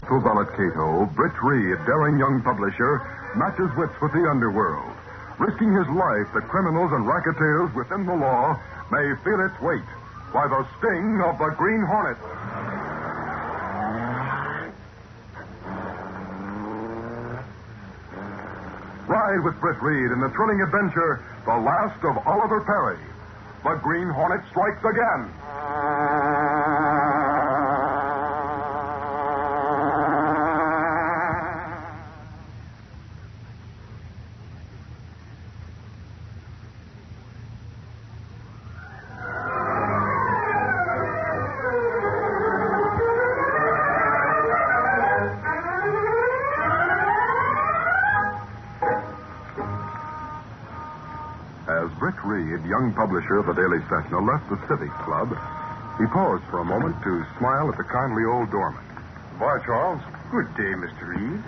To valet Kato, Britt Reid, daring young publisher, matches wits with the underworld, risking his life that criminals and racketeers within the law may feel its weight by the sting of the Green Hornet. Ride with Britt Reid in the thrilling adventure, The Last of Oliver Perry. The Green Hornet strikes again. As Britt Reid, young publisher of the Daily Sentinel, left the Civic Club, he paused for a moment to smile at the kindly old doorman. Bye, Charles. Good day, Mr. Reid.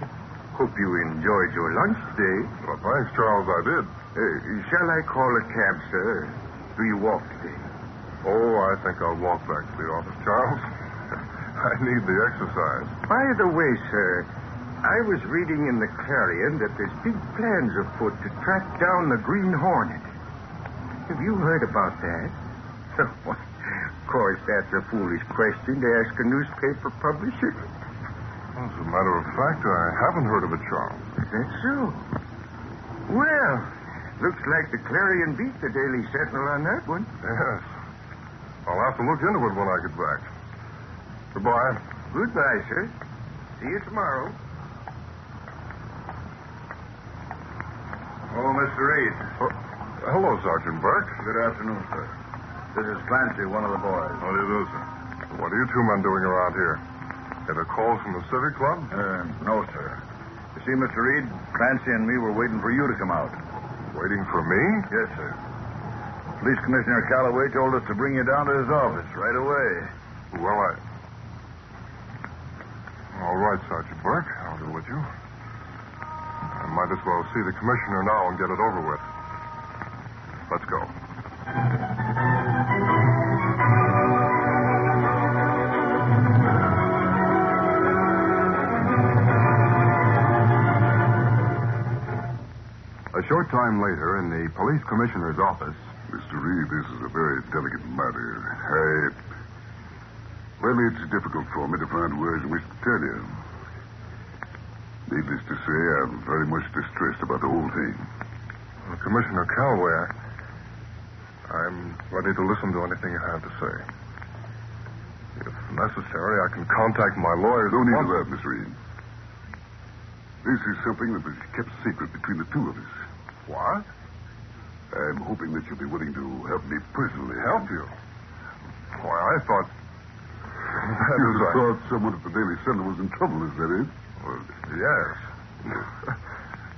Hope you enjoyed your lunch today. Well, thanks, Charles, I did. Shall I call a cab, sir? Do you walk today? Oh, I think I'll walk back to the office, Charles. I need the exercise. By the way, sir, I was reading in the Clarion that there's big plans afoot to track down the Green Hornet. Have you heard about that? Of course, that's a foolish question to ask a newspaper publisher. As a matter of fact, I haven't heard of it, Charles. Is that so? Well, looks like the Clarion beat the Daily Sentinel on that one. Yes. I'll have to look into it when I get back. Goodbye. Goodbye, sir. See you tomorrow. Oh, Mr. Reid. Hello, Sergeant Burke. Good afternoon, sir. This is Clancy, one of the boys. How do you do, sir? What are you two men doing around here? Get a call from the Civic Club? No, sir. You see, Mr. Reid, Clancy and me were waiting for you to come out. Waiting for me? Yes, sir. Police Commissioner Calloway told us to bring you down to his office right away. Well, all right, Sergeant Burke. I'll go with you. I might as well see the commissioner now and get it over with. Let's go. A short time later, in the police commissioner's office. Mr. Reid, this is a very delicate matter. Well, it's difficult for me to find words in which to tell you. Needless to say, I'm very much distressed about the whole thing. Well, Commissioner Calloway, I'm ready to listen to anything you have to say. If necessary, I can contact my lawyers. No need of that, Mr. Reid. This is something that was kept secret between the two of us. What? I'm hoping that you'll be willing to help me personally. Help you? Why, I thought... You thought someone at the Daily Sentinel was in trouble, is that it? Well, yes.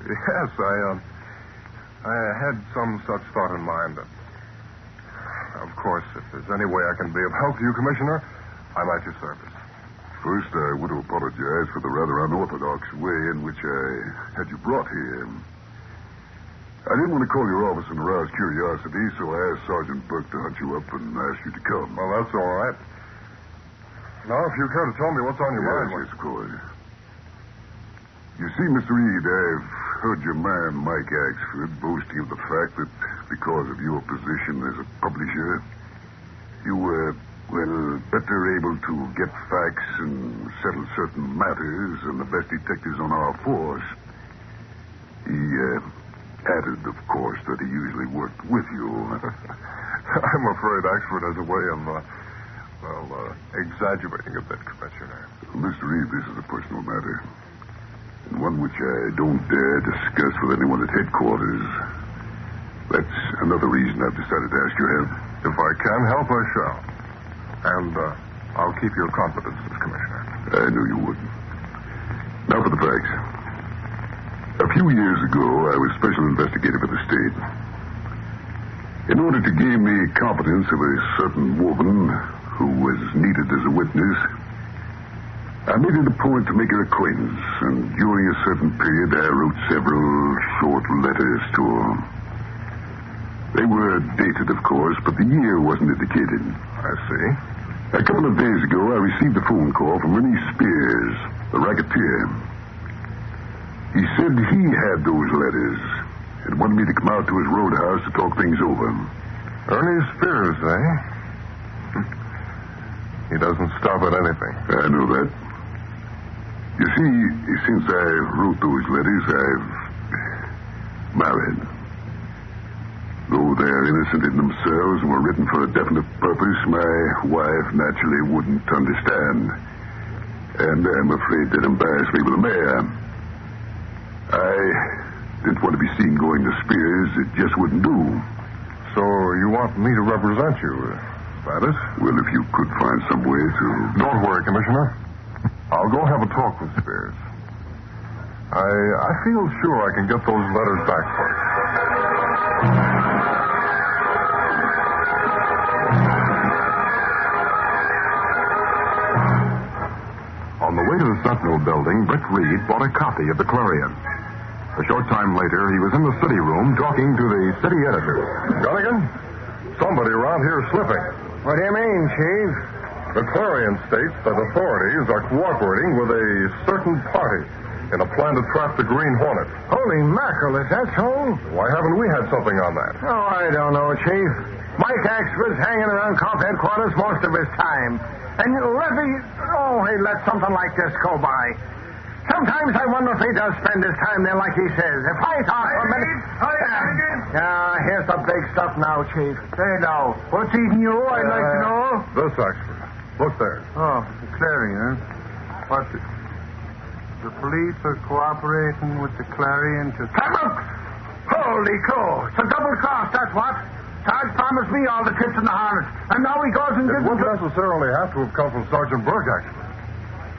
Yes, I had some such thought in mind. Of course, if there's any way I can be of help to you, Commissioner, I'm at your service. First, I want to apologize for the rather unorthodox way in which I had you brought here. I didn't want to call your office and arouse curiosity, so I asked Sergeant Burke to hunt you up and ask you to come. Well, that's all right. Now, if you care to tell me what's on your mind. Yes, of course. You see, Mr. Reid, I've heard your man, Mike Axford, boasting of the fact that because of your position as a publisher, you were, better able to get facts and settle certain matters than the best detectives on our force. He added, of course, that he usually worked with you. I'm afraid Axford has a way of, exaggerating a bit, Commissioner. Mr. Reid, this is a personal matter. And one which I don't dare discuss with anyone at headquarters. That's another reason I've decided to ask your help. If I can help, I shall. And I'll keep your confidences, Commissioner. I knew you would. Now for the facts. A few years ago, I was special investigator for the state. In order to gain the competence of a certain woman who was needed as a witness, I made it a point to make her acquaintance, and during a certain period, I wrote several short letters to her. They were dated, of course, but the year wasn't indicated. I see. A couple of days ago, I received a phone call from Ernie Spears, the racketeer. He said he had those letters and wanted me to come out to his roadhouse to talk things over. Ernie Spears, eh? He doesn't stop at anything. I know that. You see, since I wrote those letters, I've married. Though they're innocent in themselves and were written for a definite purpose, my wife naturally wouldn't understand. And I'm afraid that embarrassed me with the mayor. I didn't want to be seen going to Spears. It just wouldn't do. So you want me to represent you, is that it? Well, if you could find some way to... Don't worry, Commissioner. I'll go have a talk with Spears. I feel sure I can get those letters back for you. On the way to the Sentinel building, Britt Reid bought a copy of the Clarion. A short time later, he was in the city room talking to the city editor. Gunnigan, somebody around here is slipping. What do you mean, Chief? The Clarion states that authorities are cooperating with a certain party in a plan to trap the Green Hornet. Holy mackerel, is that so? Why haven't we had something on that? Oh, I don't know, Chief. Mike Axford's hanging around Comp headquarters most of his time. And he let something like this go by. Sometimes I wonder if he does spend his time there like he says. If I thought for a minute... here's the big stuff now, Chief. Say now, what's eating you, I'd like to know? This Axford. Look there. Oh, the Clarion. What? The police are cooperating with the Clarion to... Come up! Holy crow! It's a double cross, that's what. Sarge promised me all the tips in the harness, and now he goes and It gives wouldn't necessarily have to have come from Sergeant Burke, actually.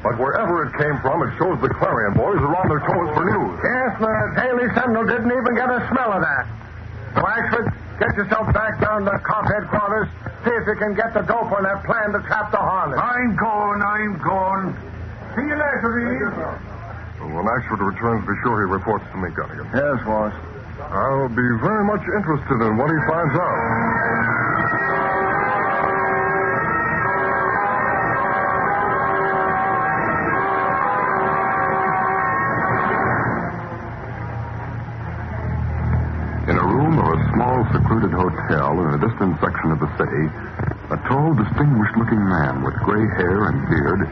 But wherever it came from, it shows the Clarion boys are on their toes for news. Yes, the Daily Sentinel didn't even get a smell of that. So, Axford, get yourself back down to Comp headquarters. See if you can get the dope on that plan to trap the Hornet. I'm going. See you later, Reed. When Axford returns, be sure he reports to me, Gunnigan. Yes, boss. I'll be very much interested in what he finds out. In a room of a small, secluded hotel in a distant section of the city, a tall, distinguished-looking man with gray hair and beard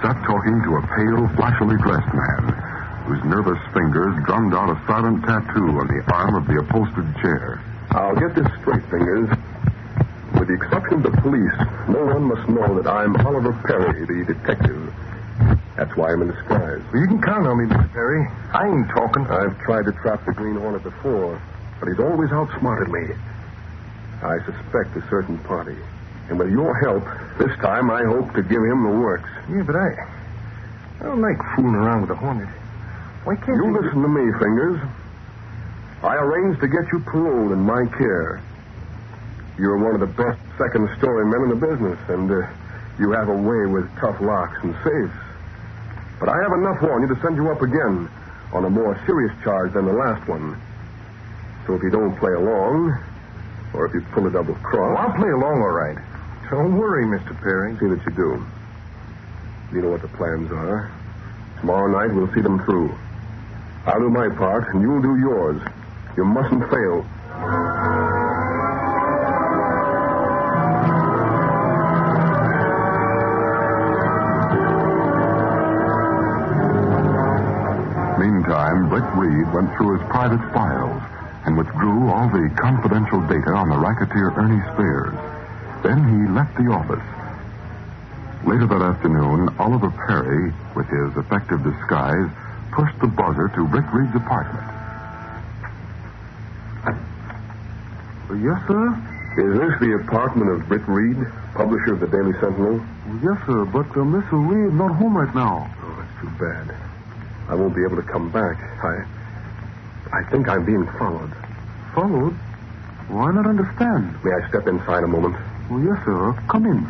sat talking to a pale, flashily dressed man whose nervous fingers drummed out a silent tattoo on the arm of the upholstered chair. I'll get this straight, Fingers. With the exception of the police, no one must know that I'm Oliver Perry, the detective. That's why I'm in disguise. Well, you can count on me, Mr. Perry. I ain't talking. I've tried to trap the Green Hornet before, but he's always outsmarted me. I suspect a certain party. And with your help, this time I hope to give him the works. Yeah, but I don't like fooling around with the Hornet. Why can't you listen to me, Fingers? I arranged to get you paroled in my care. You're one of the best second-story men in the business, and you have a way with tough locks and safes. But I have enough on you to send you up again on a more serious charge than the last one. So if you don't play along, or if you pull a double cross... Well, I'll play along all right. Don't worry, Mr. Perry. See that you do. You know what the plans are. Tomorrow night we'll see them through. I'll do my part, and you'll do yours. You mustn't fail. Meantime, Britt Reid went through his private files and withdrew all the confidential data on the racketeer Ernie Spears. Then he left the office. Later that afternoon, Oliver Perry, with his effective disguise, pushed the buzzer to Britt Reid's apartment. Yes, sir? Is this the apartment of Britt Reid, publisher of the Daily Sentinel? Yes, sir, but Mr. Reid not home right now. Oh, that's too bad. I won't be able to come back. I think I'm being followed. Followed? Why not understand? May I step inside a moment? Well, yes, sir. Come in.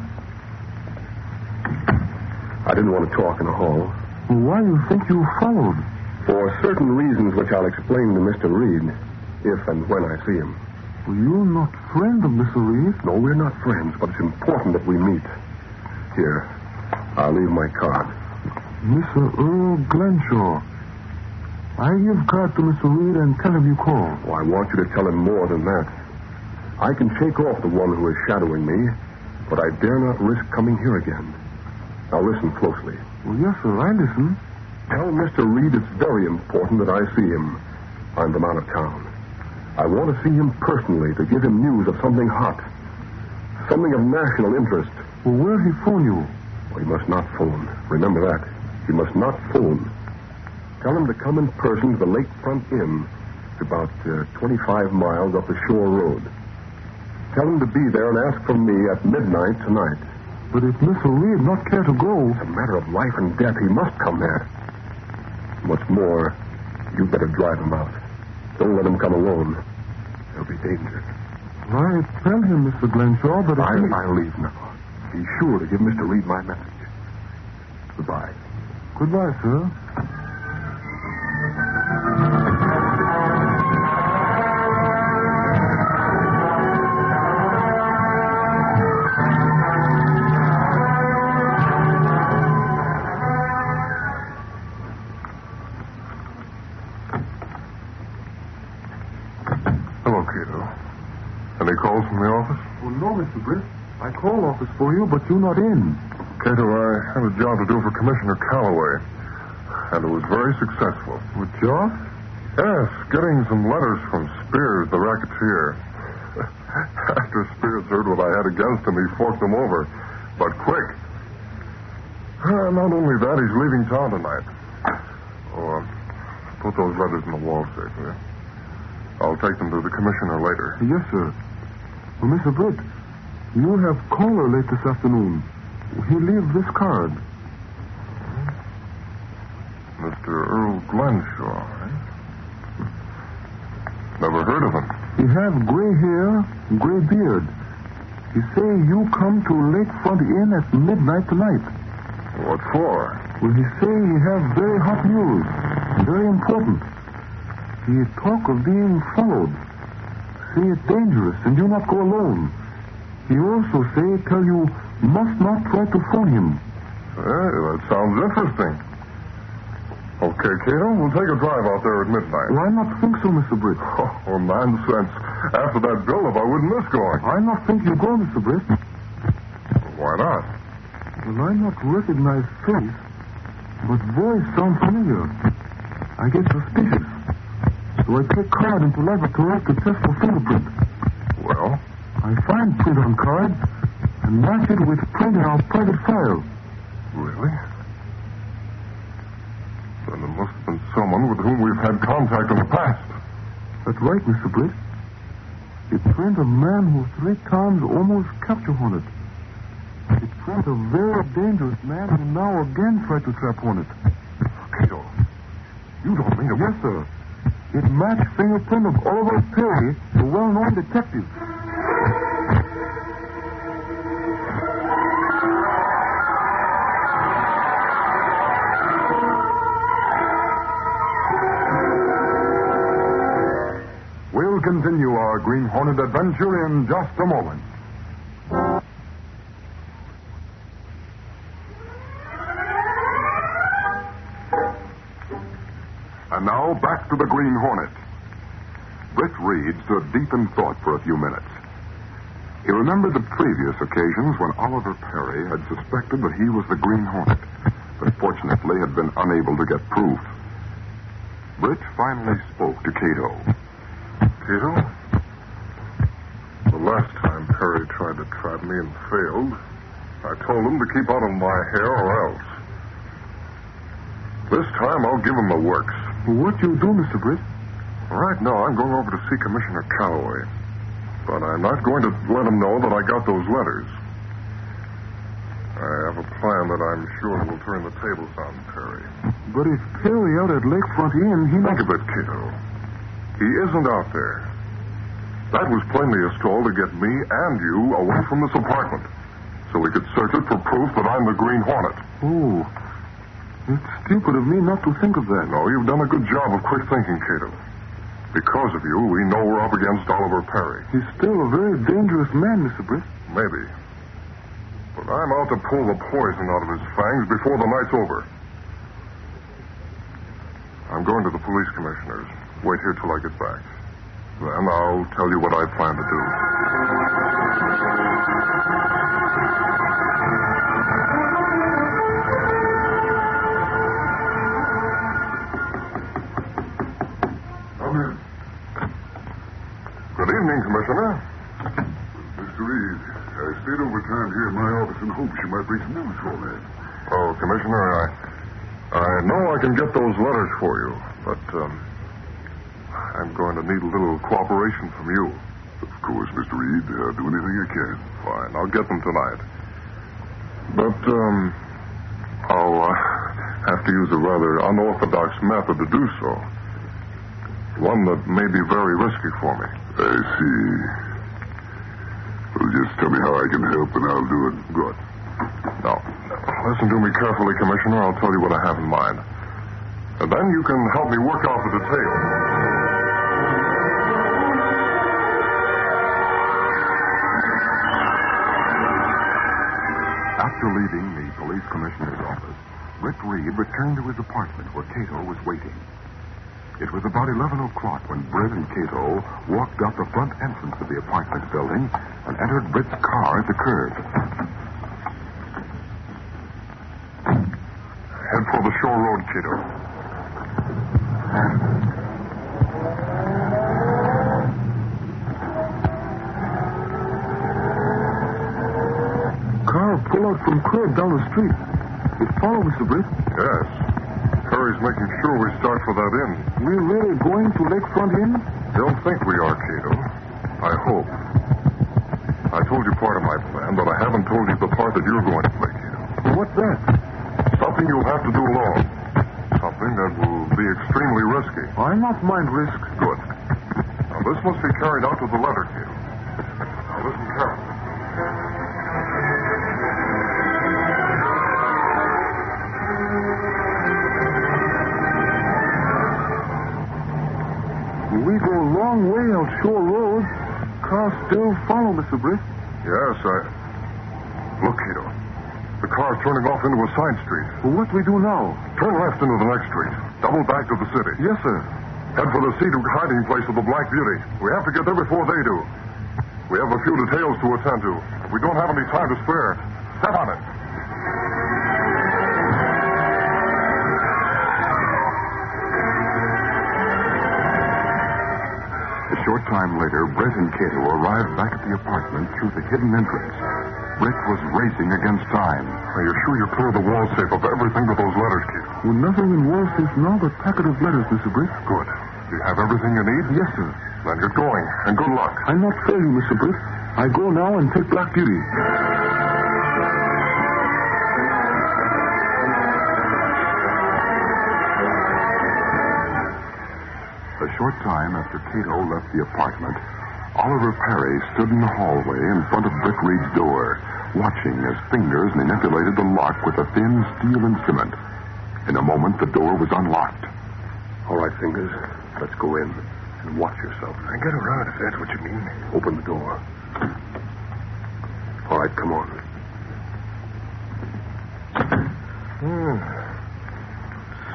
I didn't want to talk in the hall. Well, why do you think you followed? For certain reasons which I'll explain to Mr. Reid, if and when I see him. Well, you're not friend of Mr. Reid? No, we're not friends, but it's important that we meet. Here, I'll leave my card. Mr. Earl Glenshaw. I give card to Mr. Reid and tell him you call. Oh, I want you to tell him more than that. I can shake off the one who is shadowing me, but I dare not risk coming here again. Now listen closely. Well, yes, sir, I listen. Tell Mr. Reid it's very important that I see him. I'm from out of town. I want to see him personally to give him news of something hot. Something of national interest. Well, where'll he phone you? Well, he must not phone. Remember that. He must not phone. Tell him to come in person to the Lakefront Inn. It's about 25 miles up the shore road. Tell him to be there and ask for me at midnight tonight. But if Mr. Reid not care to go... It's a matter of life and death. He must come there. What's more, you better drive him out. Don't let him come alone. There'll be danger. I tell him, Mr. Glenshaw, but I'll leave now. Be sure to give Mr. Reid my message. Goodbye. Goodbye, sir. Hello, Kato. Any calls from the office? Well, no, Mr. Britt. I called office for you, but you're not in. Kato, I had a job to do for Commissioner Calloway, and it was very successful. What job? Yes, getting some letters from Spears, the racketeer. After Spears heard what I had against him, he forked them over, but quick. Not only that, he's leaving town tonight. Oh, put those letters in the wall safe, will you? I'll take them to the commissioner later. Yes, sir. Well, Mr. Britt, you have caller late this afternoon. He leave this card. Mr. Earl Glenshaw, eh? Never heard of him. He have gray hair, gray beard. He say you come to Lakefront Inn at midnight tonight. What for? Well, he say he have very hot news, very important. He talk of being followed. Say it's dangerous and you not go alone. He also say tell you must not try to phone him. That sounds interesting. Okay, Kato, we'll take a drive out there at midnight. Well, I not think so, Mr. Britt. Oh, nonsense. After that build-up, I wouldn't miss going. I not think you go, Mr. Britt. Why not? Well, I not recognize face, but voice sounds familiar. I get suspicious. So I take card into laboratory to test for fingerprint. Well? I find print on card and match it with print in our private file. Really? Then there must have been someone with whom we've had contact in the past. That's right, Mr. Britt. It print a man who 3 times almost captured Hornet. It print a very dangerous man who now again tried to trap Hornet. Kato, you don't mean it? Yes, sir. It matched fingerprint of Oliver Perry, the well-known detective. We'll continue our Green Hornet adventure in just a moment. And now, back to the Green Hornet. Britt Reid stood deep in thought for a few minutes. He remembered the previous occasions when Oliver Perry had suspected that he was the Green Hornet, but fortunately had been unable to get proof. Britt finally spoke to Kato. Kato? The last time Perry tried to trap me and failed, I told him to keep out of my hair or else. This time I'll give him the works. What you do, Mr. Britt? Right now I'm going over to see Commissioner Calloway. But I'm not going to let him know that I got those letters. I have a plan that I'm sure will turn the tables on Perry. But if Perry out at Lakefront Inn, he Think of it, Kato. He isn't out there. That was plainly a stall to get me and you away from this apartment, so we could search it for proof that I'm the Green Hornet. Oh, it's stupid of me not to think of that. No, you've done a good job of quick thinking, Kato. Because of you, we know we're up against Oliver Perry. He's still a very dangerous man, Mr. Britt. Maybe. But Look, I'm out to pull the poison out of his fangs before the night's over. I'm going to the police commissioner's. Wait here till I get back. Then I'll tell you what I plan to do. Come in. Good evening, Commissioner. Mr. Reid, I stayed overtime here in my office in hopes you might bring some news for me. Oh, Commissioner, I know I can get those letters for you, but I'm going to need a little cooperation from you. Of course, Mr. Reid. I'll do anything I can. Fine, I'll get them tonight. But I'll have to use a rather unorthodox method to do so. One that may be very risky for me. I see. Well, just tell me how I can help, and I'll do it. Good. Now, listen to me carefully, Commissioner. I'll tell you what I have in mind. And then you can help me work out the details. After leaving the police commissioner's office, Britt Reid returned to his apartment where Kato was waiting. It was about 11 o'clock when Britt and Kato walked up the front entrance of the apartment building and entered Britt's car at the curb. Head for the shore road, Kato. Car pull out from curb down the street. It follow, Mr. Britt. Yes. Harry's making sure we start for that inn. We're really going to Lakefront Inn? Don't think we are, Kato. I hope. I told you part of my plan, but I haven't told you the part that you're going to play, Kato. What's that? Something you'll have to do alone. Something that will be extremely risky. I not mind risk. Good. Now, this must be carried out to the letter, Kato. Now, listen carefully. We go a long way out Shore Road. Car still follow, Mr. Britt. Yes, Look, Kato. The car's turning off into a side street. Well, what we do now? Turn left into the next street. Double back to the city. Yes, sir. Head for the secret hiding place of the Black Beauty. We have to get there before they do. We have a few details to attend to. We don't have any time to spare. Step on it. A short time later, Britt and Kato arrived back at the apartment through the hidden entrance. Britt was racing against time. Are you sure you cleared the wall safe of everything but those letters, Kato? Well, nothing in wall safe now but packet of letters, Mr. Britt. Good. Do you have everything you need? Yes, sir. Then get going, and good luck. I'll not fail you, Mr. Britt. I go now and take Black Beauty. A short time after Kato left the apartment, Oliver Perry stood in the hallway in front of Britt Reid's door, watching as fingers manipulated the lock with a thin steel instrument. In a moment, the door was unlocked. All right, Fingers. Let's go in and watch yourself. I get around if that's what you mean. Open the door. All right, come on.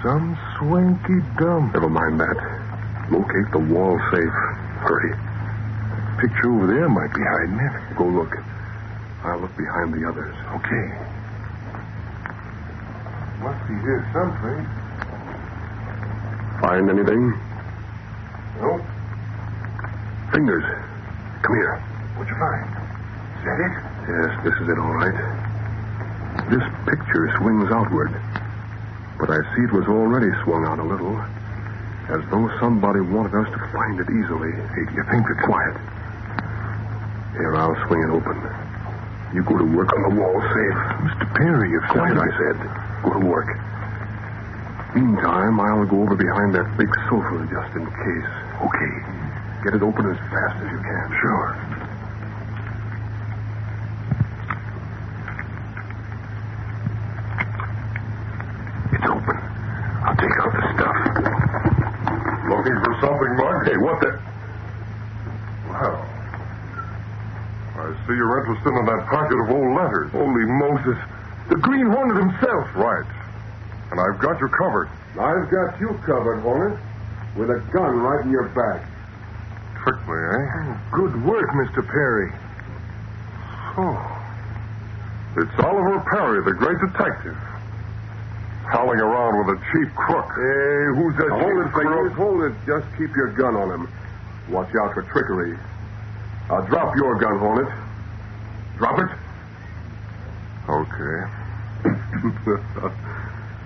Some swanky dump. Never mind that. Locate the wall safe. Hurry. Picture over there might be hiding it. Go look. I'll look behind the others. Okay. Must be here someplace. Find anything? Nope. Fingers. Come here. What'd you find? Is that it? Yes, this is it, all right. This picture swings outward. But I see it was already swung out a little, as though somebody wanted us to find it easily. Hey, do you think it's quiet? Here, I'll swing it open. You go to work on the wall safe. Mr. Perry, if quiet, I said. Go to work. Meantime, I'll go over behind that big sofa just in case. Okay. Get it open as fast as you can. Sure. It's open. I'll take out the stuff. Looking for something, Mark? Hey, what the... Wow. I see you're interested in that packet of old letters. Holy Moses. The Green Hornet himself. Right. And I've got you covered. I've got you covered, Hornet. With a gun right in your back. Tricked me, eh? Good work, Mr. Perry. So, it's Oliver Perry, the great detective. Howling around with a cheap crook. Hey, who's that Hold cheap it, crook? fingers. Hold it. Just keep your gun on him. Watch out for trickery. Drop your gun, Hornet. Drop it. Okay.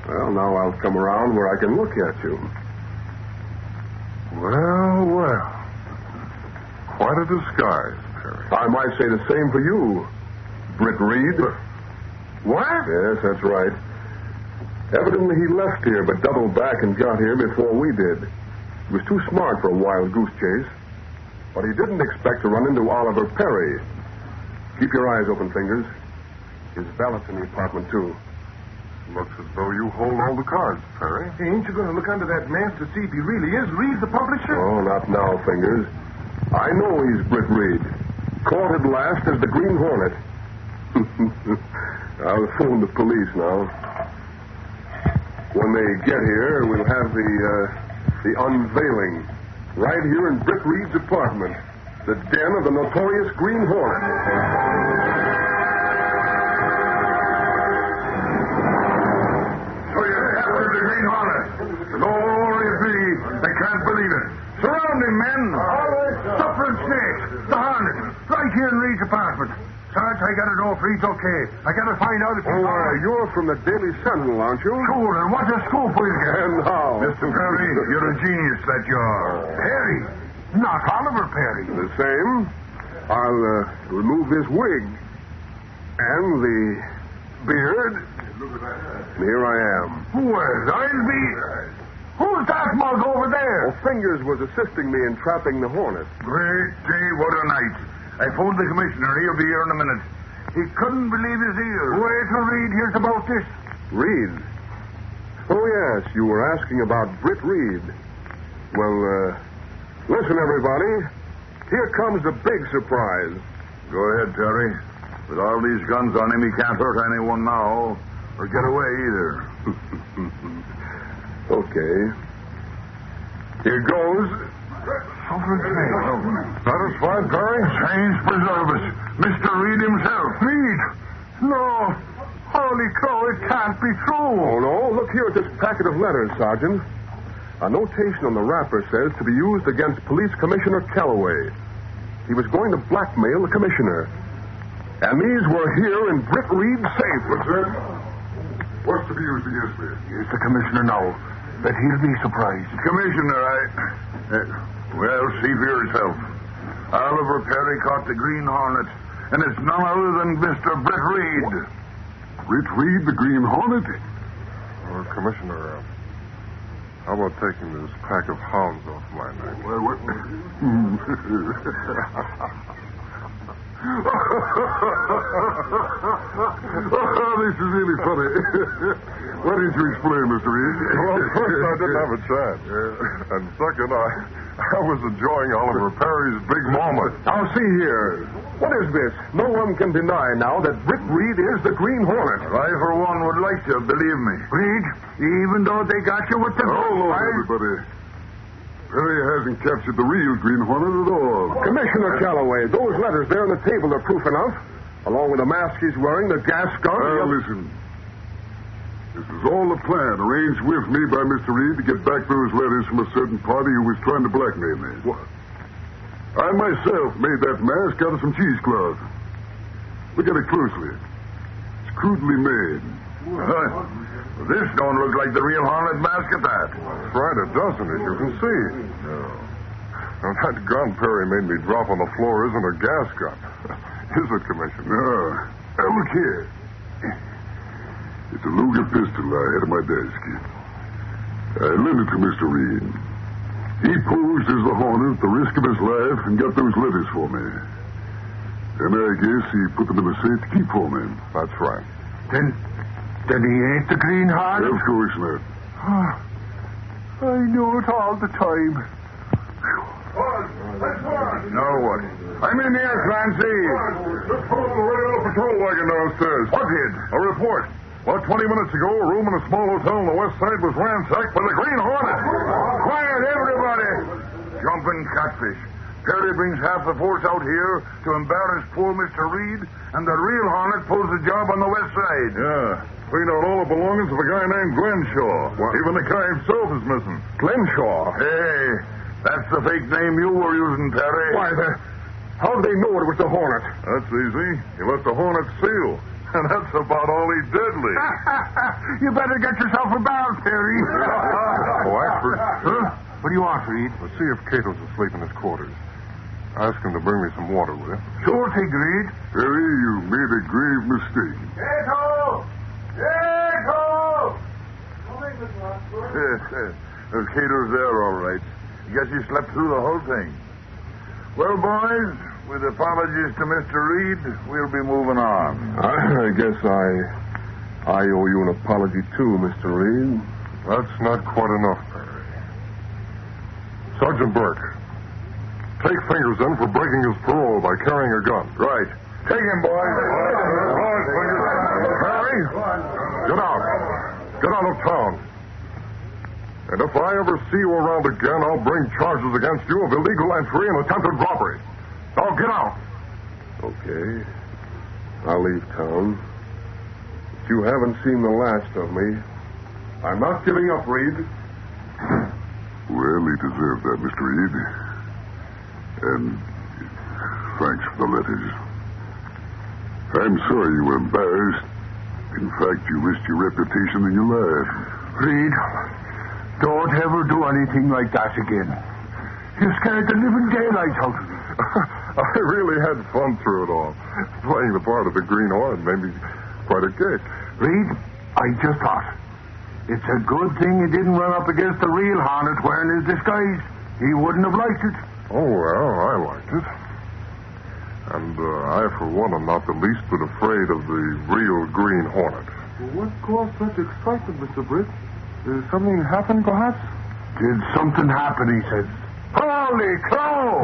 Well, now I'll come around where I can look at you. Well, well. Quite a disguise, Perry. I might say the same for you, Britt Reid. What? Yes, that's right. Evidently he left here, but doubled back and got here before we did. He was too smart for a wild goose chase. But he didn't expect to run into Oliver Perry. Keep your eyes open, Fingers. His valet's in the apartment, too. Looks as though you hold all the cards, Perry. Hey, ain't you going to look under that mask to see if he really is Reid, the publisher? Oh, not now, Fingers. I know he's Britt Reid. Caught at last as the Green Hornet. I'll phone the police now. When they get here, we'll have the unveiling. Right here in Britt Reid's apartment. The den of the notorious Green Hornet. So you're after the Green Hornet. Glory be. They can't believe it. Surround him, men. Suffering snakes. The Hornet. Right here in Reed's apartment. Sarge, I got to know if Reed's okay. I got to find out if he's all right. You're from the Daily Sentinel, aren't you? Sure, and what a scoop we'll get. And how? Mr. Perry, you're a genius, that you are. Perry? Not Oliver Perry. The same. I'll remove this wig. And the beard. And here I am. Well, I'll be... Who's that mug over there? Well, Fingers was assisting me in trapping the Hornet. Great day, what a night. I phoned the commissioner. He'll be here in a minute. He couldn't believe his ears. Wait till Reid hears about this. Reid? Oh, yes, you were asking about Britt Reid. Well, listen, everybody. Here comes the big surprise. Go ahead, Terry. With all these guns on him, he can't hurt anyone now. Or get away either. Okay. Here goes. Satisfied, Perry? Saints preserve us. Mr. Reid himself. Reid! No! Holy crow, it can't be true! Oh, no. Look here at this packet of letters, Sergeant. A notation on the wrapper says to be used against Police Commissioner Calloway. He was going to blackmail the commissioner. And these were here in Britt Reid's safe. What's that? What's to be used against me? Here's the commissioner now. But he'll be surprised. Commissioner, well, see for yourself. Oliver Perry caught the Green Hornet, and it's none other than Mr. Britt Reid. Britt Reid, the Green Hornet? Commissioner, how about taking this pack of hounds off my neck? Well, what? This is really funny. Why didn't you explain, Mr. Reid? Well, first, I didn't have a chance. And second, I was enjoying Oliver Perry's big moment. Now, see here. What is this? No one can deny now that Britt Reid is the Green Hornet. I, for one, would like to, believe me. Reid, even though they got you with the... Hold on, everybody. Perry hasn't captured the real Green Hornet at all. Commissioner Calloway, those letters there on the table are proof enough. Along with the mask he's wearing, the gas gun... Now, listen. This is all a plan arranged with me by Mr. Reid to get back those letters from a certain party who was trying to blackmail me. What? I myself made that mask out of some cheesecloth. Look at it closely. It's crudely made. Well, this don't look like the real Hornet mask at that. That's right, it doesn't, as you can see. No. Now, that gun Perry made me drop on the floor isn't a gas gun. Is it, Commissioner? No. Look here. It's a Luger pistol I had at my desk. I lent it to Mr. Reid. He posed as the Hornet at the risk of his life and got those letters for me. And I guess he put them in the safe to keep for me. That's right. Then he ain't the Green Hornet? Of course not. I knew it all the time. Let's go on. Now what? I'm in here, Clancy. Just pull the radio patrol wagon downstairs. What did? A report. About 20 minutes ago, a room in a small hotel on the west side was ransacked by the Green Hornet. Quiet, everybody. Jumping catfish. Perry brings half the force out here to embarrass poor Mr. Reid, and the real Hornet pulls the job on the west side. Yeah. Cleaned out all the belongings of a guy named Glenshaw. What? Even the guy himself is missing. Glenshaw? Hey, that's the fake name you were using, Perry. Why, how did they know it was the Hornet? That's easy. He left the Hornet seal. And that's about all he did leave. You better get yourself a bath, Perry. Oh, Ashford. Huh? What do you want, Reid? Let's see if Kato's asleep in his quarters. Ask him to bring me some water, will you? Sure thing, Reid. Perry, you made a grave mistake. Kato! Kato! Kato's there, all right. Guess he slept through the whole thing. Well, boys, with apologies to Mr. Reid, we'll be moving on. I guess I owe you an apology, too, Mr. Reid. That's not quite enough, Perry. Sergeant Burke, take Fingers in for breaking his parole by carrying a gun. Right. Take him, boys. Perry, get out. Get out of town. And if I ever see you around again, I'll bring charges against you of illegal entry and attempted robbery. Now get out. Okay. I'll leave town. But you haven't seen the last of me. I'm not giving up, Reid. Well, he deserved that, Mr. Reid. And thanks for the letters. I'm sorry you were embarrassed. In fact, you risked your reputation and your life. Reid, don't ever do anything like that again. You scared the living daylights out of me. I really had fun through it all. Playing the part of the Green Hornet made me quite a kick. Reid, I just thought, it's a good thing he didn't run up against the real Hornet wearing his disguise. He wouldn't have liked it. Oh, well, I liked it. And I, for one, am not the least bit afraid of the real Green Hornet. What caused such excitement, Mr. Britt? Did something happen, perhaps? Did something happen, he said. Holy crow!